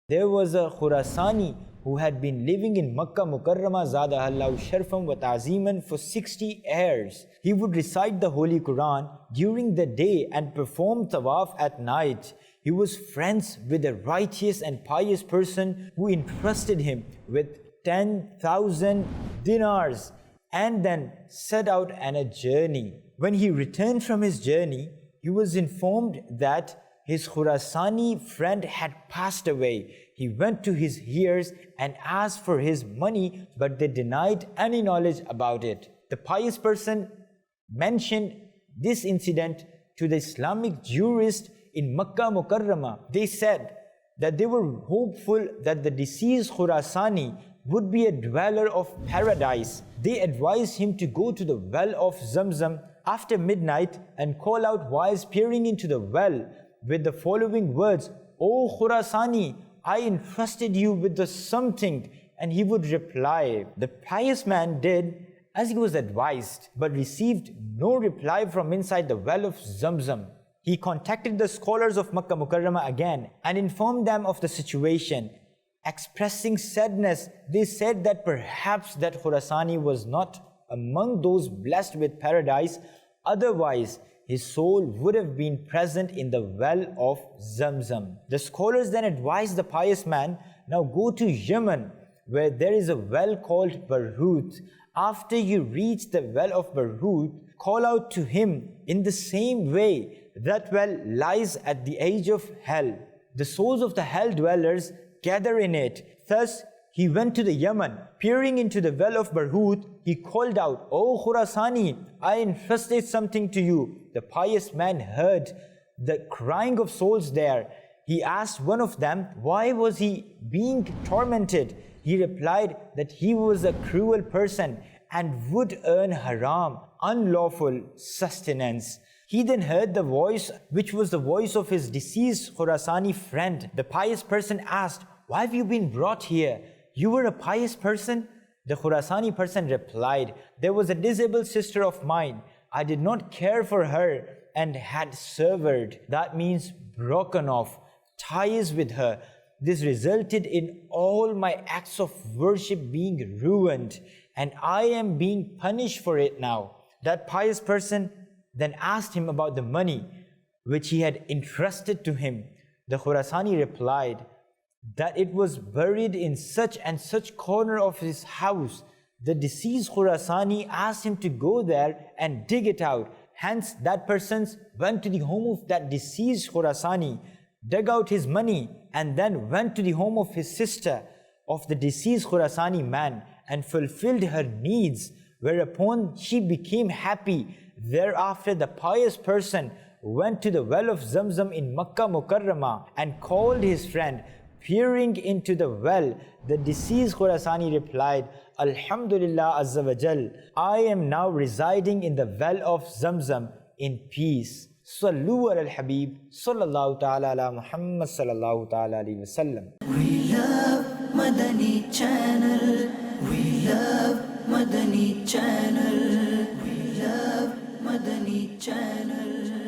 There was a Khurasani who had been living in Makkah Mukarramah Zadahallahu Sharfam wa Ta'zeeman for 60 years. He would recite the Holy Quran during the day and perform tawaf at night. He was friends with a righteous and pious person who entrusted him with 10,000 dinars and then set out on a journey. When he returned from his journey, he was informed that his Khurasani friend had passed away. He went to his heirs and asked for his money, but they denied any knowledge about it. The pious person mentioned this incident to the Islamic jurist in Makkah Mukarramah. They said that they were hopeful that the deceased Khurasani would be a dweller of paradise. They advised him to go to the well of Zamzam after midnight and call out while peering into the well with the following words, "O Khurasani, I entrusted you with the something," and he would reply. The pious man did as he was advised, but received no reply from inside the well of Zamzam. He contacted the scholars of Makkah Mukarramah again and informed them of the situation. Expressing sadness, they said that perhaps that Khurasani was not among those blessed with paradise, otherwise his soul would have been present in the well of Zamzam. The scholars then advised the pious man, now go to Yemen, where there is a well called Barhut. After you reach the well of Barhut, call out to him in the same way. That well lies at the edge of hell. The souls of the hell dwellers gather in it. Thus, he went to the Yemen. Peering into the well of Barhut, he called out, "O Khurasani, I entrusted something to you." The pious man heard the crying of souls there. He asked one of them, why was he being tormented? He replied that he was a cruel person and would earn haram, unlawful sustenance. He then heard the voice, which was the voice of his deceased Khurasani friend. The pious person asked, "Why have you been brought here? You were a pious person?" The Khurasani person replied, "There was a disabled sister of mine. I did not care for her and had severed," that means broken off, ties with her. This resulted in all my acts of worship being ruined, and I am being punished for it now. That pious person then asked him about the money which he had entrusted to him. The Khurasani replied that it was buried in such and such corner of his house. The deceased Khurasani asked him to go there and dig it out. Hence, that person went to the home of that deceased Khurasani, dug out his money, and then went to the home of his sister of the deceased Khurasani man and fulfilled her needs, whereupon she became happy. Thereafter, the pious person went to the well of Zamzam in Makkah Mukarramah and called his friend. Peering into the well, the deceased Khurasani replied, "Alhamdulillah Azza wa Jal, I am now residing in the well of Zamzam in peace." Sallu ala al-Habib, sallallahu ta'ala ala Muhammad sallallahu ta'ala alayhi wa sallam. We love Madani Channel. We love Madani Channel. We love Madani Channel.